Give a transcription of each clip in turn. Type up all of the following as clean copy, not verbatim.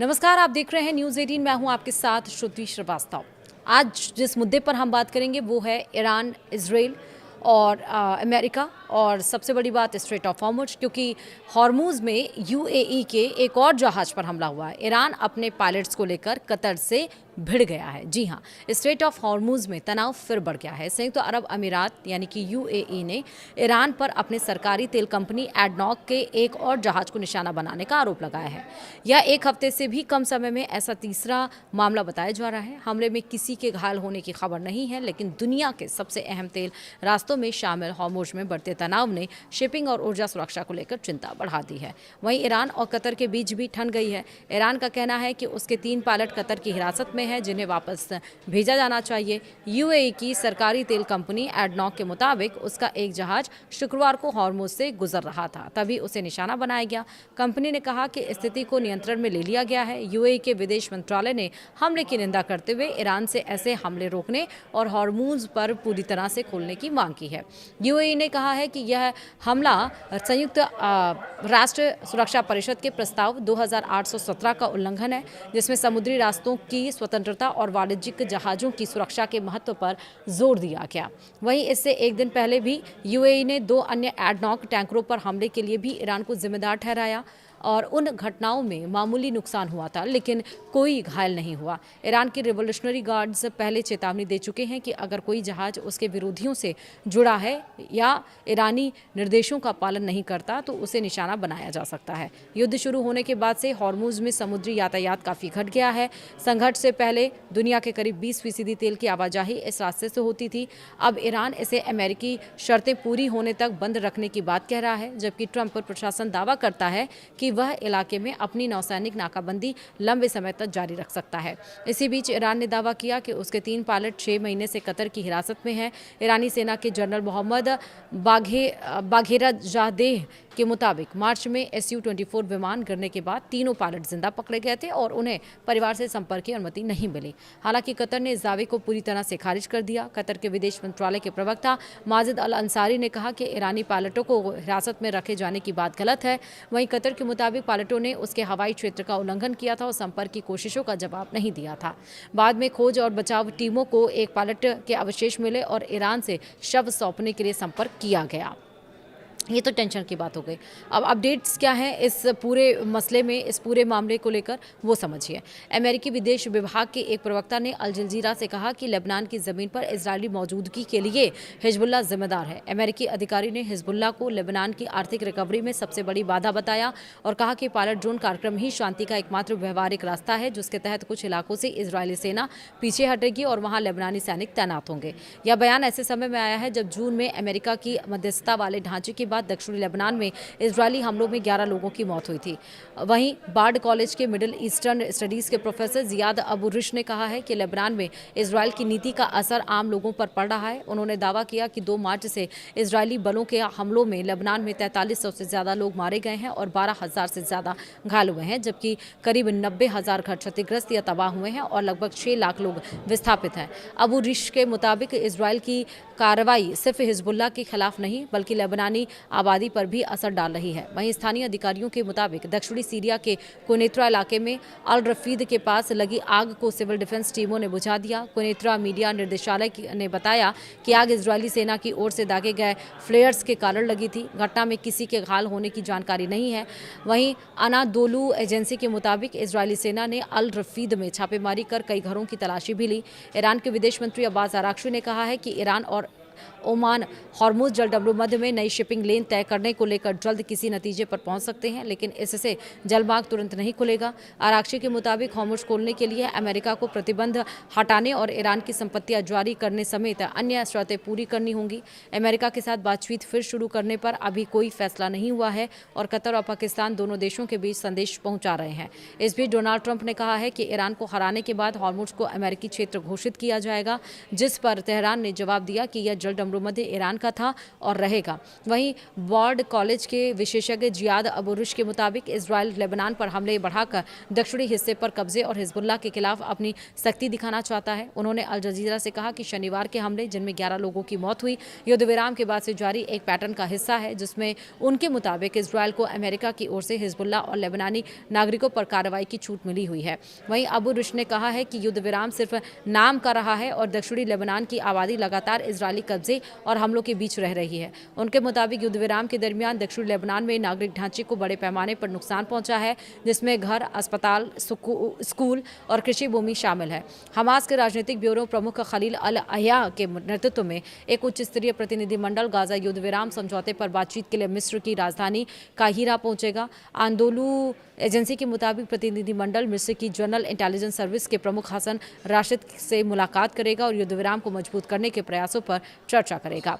नमस्कार, आप देख रहे हैं न्यूज़ 18। मैं हूं आपके साथ श्रुति श्रीवास्तव। आज जिस मुद्दे पर हम बात करेंगे वो है ईरान, इजराइल और अमेरिका, और सबसे बड़ी बात स्ट्रेट ऑफ हॉर्मुज, क्योंकि हॉर्मुज में यूएई के एक और जहाज पर हमला हुआ है। ईरान अपने पायलट्स को लेकर कतर से भिड़ गया है। जी हां, स्ट्रेट ऑफ हॉर्मुज में तनाव फिर बढ़ गया है। संयुक्त अरब अमीरात यानी कि यूएई ने ईरान पर अपने सरकारी तेल कंपनी एडनॉक के एक और जहाज को निशाना बनाने का आरोप लगाया है। यह एक हफ्ते से भी कम समय में ऐसा तीसरा मामला बताया जा रहा है। हमले में किसी के घायल होने की खबर नहीं है, लेकिन दुनिया के सबसे अहम तेल रास्तों में शामिल हॉर्मुज में बढ़ते तनाव ने शिपिंग और ऊर्जा सुरक्षा को लेकर चिंता बढ़ा दी है। वहीं ईरान और कतर के बीच भी ठन गई है। ईरान का कहना है कि उसके 3 पायलट कतर की हिरासत में हैं, जिन्हें वापस भेजा जाना चाहिए। यूएई की सरकारी तेल कंपनी एडनॉक के मुताबिक उसका एक जहाज शुक्रवार को हॉर्मुज से गुजर रहा था, तभी उसे निशाना बनाया गया। कंपनी ने कहा कि स्थिति को नियंत्रण में ले लिया गया है। यूएई के विदेश मंत्रालय ने हमले की निंदा करते हुए ईरान से ऐसे हमले रोकने और हॉर्मुज पर पूरी तरह से खोलने की मांग की है। यूएई ने कहा है कि यह हमला संयुक्त राष्ट्र सुरक्षा परिषद के प्रस्ताव 2817 का उल्लंघन है, जिसमें समुद्री रास्तों की स्वतंत्रता और वाणिज्यिक जहाजों की सुरक्षा के महत्व पर जोर दिया गया। वहीं इससे एक दिन पहले भी यूएई ने 2 अन्य एडनॉक टैंकरों पर हमले के लिए भी ईरान को जिम्मेदार ठहराया और उन घटनाओं में मामूली नुकसान हुआ था, लेकिन कोई घायल नहीं हुआ। ईरान के रिवोल्यूशनरी गार्ड्स पहले चेतावनी दे चुके हैं कि अगर कोई जहाज उसके विरोधियों से जुड़ा है या ईरानी निर्देशों का पालन नहीं करता तो उसे निशाना बनाया जा सकता है। युद्ध शुरू होने के बाद से हॉर्मुज में समुद्री यातायात काफ़ी घट गया है। संघर्ष से पहले दुनिया के करीब 20% तेल की आवाजाही इस रास्ते से होती थी। अब ईरान इसे अमेरिकी शर्तें पूरी होने तक बंद रखने की बात कह रहा है, जबकि ट्रंप प्रशासन दावा करता है कि वह इलाके में अपनी नौसैनिक नाकाबंदी लंबे समय तक जारी रख सकता है। इसी बीच ईरान ने दावा किया कि उसके 3 पायलट 6 महीने से कतर की हिरासत में हैं। ईरानी सेना के जनरल मोहम्मद बाघेरजादेह के मुताबिक मार्च में Su-24 विमान गिरने के बाद तीनों पायलट जिंदा पकड़े गए थे और उन्हें परिवार से संपर्क की अनुमति नहीं मिली। हालांकि कतर ने इस दावे को पूरी तरह से खारिज कर दिया। कतर के विदेश मंत्रालय के प्रवक्ता माजिद अल अंसारी ने कहा कि ईरानी पायलटों को हिरासत में रखे जाने की बात गलत है। वहीं कतर के मुताबिक पायलटों ने उसके हवाई क्षेत्र का उल्लंघन किया था और संपर्क की कोशिशों का जवाब नहीं दिया था। बाद में खोज और बचाव टीमों को एक पायलट के अवशेष मिले और ईरान से शव सौंपने के लिए संपर्क किया गया। ये तो टेंशन की बात हो गई। अब अपडेट्स क्या हैं इस पूरे मसले में, इस पूरे मामले को लेकर, वो समझिए। अमेरिकी विदेश विभाग के एक प्रवक्ता ने अल जजीरा से कहा कि लेबनान की ज़मीन पर इजरायली मौजूदगी के लिए हिजबुल्लाह जिम्मेदार है। अमेरिकी अधिकारी ने हिजबुल्लाह को लेबनान की आर्थिक रिकवरी में सबसे बड़ी बाधा बताया और कहा कि पायलट ड्रोन कार्यक्रम ही शांति का एकमात्र व्यवहारिक रास्ता है, जिसके तहत कुछ इलाकों से इजरायली सेना पीछे हटेगी और वहाँ लेबनानी सैनिक तैनात होंगे। यह बयान ऐसे समय में आया है जब जून में अमेरिका की मध्यस्थता वाले ढांचे के बाद दक्षिणी लेबनान में इजरायली हमलों में 11 लोगों की मौत हुई थी। वहीं बार्ड कॉलेज के मिडिल ईस्टर्न स्टडीज़ के प्रोफेसर जियाद अबू रिश ने कहा है कि लेबनान में इजरायल की नीति का असर आम लोगों पर पड़ रहा है। उन्होंने दावा किया कि 2 मार्च से इजरायली बलों के हमलों में लेबनान में 4300 से ज़्यादा लोग मारे गए हैं और 12,000 से ज़्यादा घायल हुए हैं, जबकि करीब 90,000 घर क्षतिग्रस्त या तबाह हुए हैं और लगभग 6 लाख लोग विस्थापित हैं। अबू रिश के मुताबिक इजरायल की कार्रवाई सिर्फ हिजबुल्लाह के खिलाफ नहीं बल्कि लेबनानी आबादी पर भी असर डाल रही है। वहीं स्थानीय अधिकारियों के मुताबिक दक्षिणी सीरिया के कुनेत्रा इलाके में अल रफीद के पास लगी आग को सिविल डिफेंस टीमों ने बुझा दिया। कुनेत्रा मीडिया निर्देशालय ने बताया कि आग इजरायली सेना की ओर से दागे गए फ्लेयर्स के कारण लगी थी। घटना में किसी के घायल होने की जानकारी नहीं है। वहीं अनादोलू एजेंसी के मुताबिक इजरायली सेना ने अल रफीद में छापेमारी कर कई घरों की तलाशी भी ली। ईरान के विदेश मंत्री अब्बास अराक्ची ने कहा है कि ईरान और ओमान हॉर्मुज जलडब्लू मध्य में नई शिपिंग लेन तय करने को लेकर जल्द किसी नतीजे पर पहुंच सकते हैं, लेकिन इससे जलमार्ग तुरंत नहीं खुलेगा। आरक्षी के मुताबिक हॉर्मुज खोलने के लिए अमेरिका को प्रतिबंध हटाने और ईरान की संपत्तियां जारी करने समेत अन्य शर्तें पूरी करनी होंगी। अमेरिका के साथ बातचीत फिर शुरू करने पर अभी कोई फैसला नहीं हुआ है और कतर और पाकिस्तान दोनों देशों के बीच संदेश पहुंचा रहे हैं। इस बीच डोनाल्ड ट्रंप ने कहा है कि ईरान को हराने के बाद हॉर्मुज को अमेरिकी क्षेत्र घोषित किया जाएगा, जिस पर तेहरान ने जवाब दिया कि यह जल डमरू मध्य ईरान का था और रहेगा। वहीं वार्ड कॉलेज के विशेषज्ञ जियाद अबू रुश के मुताबिक इजराइल लेबनान पर हमले बढ़ाकर दक्षिणी हिस्से पर कब्जे और हिजबुल्लाह के खिलाफ अपनी सख्ती दिखाना चाहता है। उन्होंने अल जजीरा से कहा कि शनिवार के हमले, जिनमें 11 लोगों की मौत हुई, युद्ध विराम के बाद से जारी एक पैटर्न का हिस्सा है, जिसमें उनके मुताबिक इजराइल को अमेरिका की ओर से हिजबुल्लाह और लेबनानी नागरिकों पर कार्रवाई की छूट मिली हुई है। वहीं अबू रुश ने कहा है कि युद्ध विराम सिर्फ नाम का रहा है और दक्षिणी लेबनान की आबादी लगातार इजरायली कब्जे और हमलों के बीच रह रही है। उनके मुताबिक युद्ध विराम के दरमियान दक्षिणी लेबनान में नागरिक ढांचे को बड़े पैमाने पर नुकसान पहुंचा है, जिसमें घर, अस्पताल, स्कूल और कृषि भूमि शामिल है। हमास के राजनीतिक ब्यूरो प्रमुख खलील अल अहया के नेतृत्व में एक उच्च स्तरीय प्रतिनिधिमंडल गाजा युद्ध विराम समझौते पर बातचीत के लिए मिस्र की राजधानी काहिरा पहुंचेगा। आंदोलू एजेंसी के मुताबिक प्रतिनिधिमंडल मिस्र की जनरल इंटेलिजेंस सर्विस के प्रमुख हसन राशिद से मुलाकात करेगा और युद्ध विराम को मजबूत करने के प्रयासों पर चर्चा करेगा।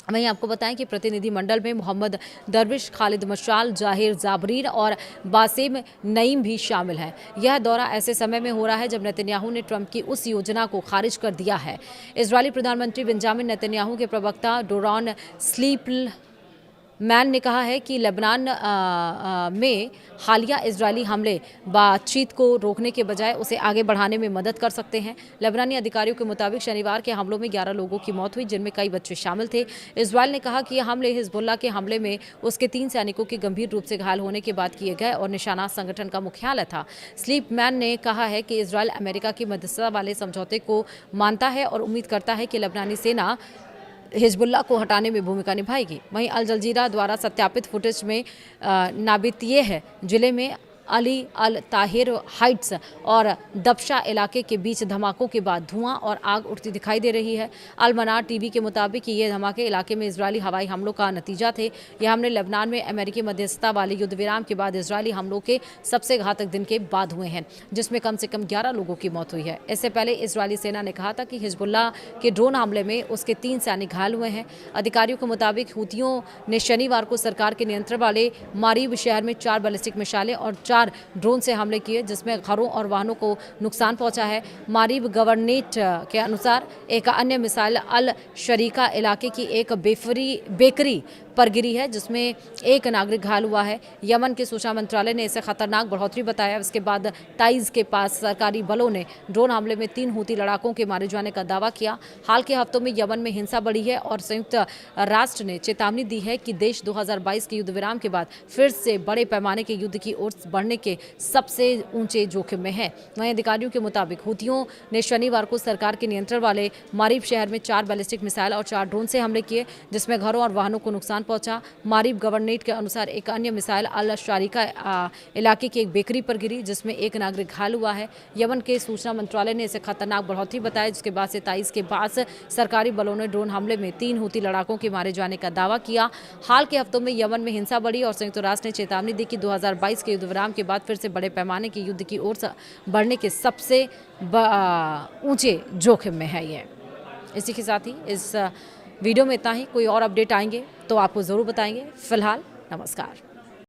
वहीं आपको बताएं कि प्रतिनिधिमंडल में मोहम्मद दरविश, खालिद मशाल, जाहिर जाबरीन और बासिम नईम भी शामिल हैं। यह दौरा ऐसे समय में हो रहा है जब नेतन्याहू ने ट्रंप की उस योजना को खारिज कर दिया है। इजरायली प्रधानमंत्री बेंजामिन नेतन्याहू के प्रवक्ता डोरॉन स्लीपमैन ने कहा है कि लेबनान में हालिया इजरायली हमले बातचीत को रोकने के बजाय उसे आगे बढ़ाने में मदद कर सकते हैं। लेबनानी अधिकारियों के मुताबिक शनिवार के हमलों में 11 लोगों की मौत हुई, जिनमें कई बच्चे शामिल थे। इजरायल ने कहा कि यह हमले हिजबुल्लाह के हमले में उसके 3 सैनिकों के गंभीर रूप से घायल होने के बाद किए गए और निशाना संगठन का मुख्यालय था। स्लीपमैन ने कहा है कि इजरायल अमेरिका की मध्यस्थता वाले समझौते को मानता है और उम्मीद करता है कि लेबनानी सेना हिजबुल्लाह को हटाने में भूमिका निभाएगी। वहीं अल जजीरा द्वारा सत्यापित फुटेज में नाबितियह जिले में अली अल ताहिर हाइट्स और दबशा इलाके के बीच धमाकों के बाद धुआं और आग उठती दिखाई दे रही है। अल मनार टीवी के मुताबिक ये धमाके इलाके में इजरायली हवाई हमलों का नतीजा थे। यह हमले लेबनान में अमेरिकी मध्यस्थता वाले युद्ध विराम के बाद इजरायली हमलों के सबसे घातक दिन के बाद हुए हैं, जिसमें कम से कम 11 लोगों की मौत हुई है। इससे पहले इजरायली सेना ने कहा था कि हिजबुल्लाह के ड्रोन हमले में उसके 3 सैनिक घायल हुए हैं। अधिकारियों के मुताबिक हूतियों ने शनिवार को सरकार के नियंत्रण वाले मारीब शहर में 4 बैलिस्टिक मिसाइलें और 4 ड्रोन से हमले किए, जिसमें घरों और वाहनों को नुकसान पहुंचा है। मारीब गवर्नेट के अनुसार एक अन्य मिसाइल अल शरीका इलाके की एक बेकरी पर गिरी है, जिसमें एक नागरिक घायल हुआ है। यमन के सूचना मंत्रालय ने इसे खतरनाक बढ़ोतरी बताया। इसके बाद ताइज के पास सरकारी बलों ने ड्रोन हमले में 3 हूती लड़ाकों के मारे जाने का दावा किया। हाल के हफ्तों में यमन में हिंसा बढ़ी है और संयुक्त राष्ट्र ने चेतावनी दी है कि देश 2022 के युद्ध विराम के बाद फिर से बड़े पैमाने के युद्ध की ओर बढ़ने के सबसे ऊंचे जोखिम में है। वहीं अधिकारियों के मुताबिक हूतियों ने शनिवार को सरकार के नियंत्रण वाले मारीब शहर में 4 बैलिस्टिक मिसाइल और 4 ड्रोन से हमले किए, जिसमें घरों और वाहनों को नुकसान पहुंचा। मारीब गवर्नेट के अनुसार एक अन्य मिसाइल अल शारिका इलाके की एक बेकरी पर गिरी, जिसमें एक नागरिक घायल हुआ है। यमन के सूचना मंत्रालय ने इसे खतरनाक बढ़ोतरी बताया, जिसके बाद से 23 के पास सरकारी बलों ने ड्रोन हमले में 3 हूती लड़ाकों के मारे जाने का दावा किया। हाल के हफ्तों में यमन में हिंसा बढ़ी और संयुक्त राष्ट्र ने चेतावनी दी कि 2022 के युद्ध विराम के बाद फिर से बड़े पैमाने के युद्ध की ओर बढ़ने के सबसे ऊंचे जोखिम में है ये। इसी के साथ ही इस वीडियो में इतना ही। कोई और अपडेट आएंगे तो आपको ज़रूर बताएंगे। फिलहाल नमस्कार।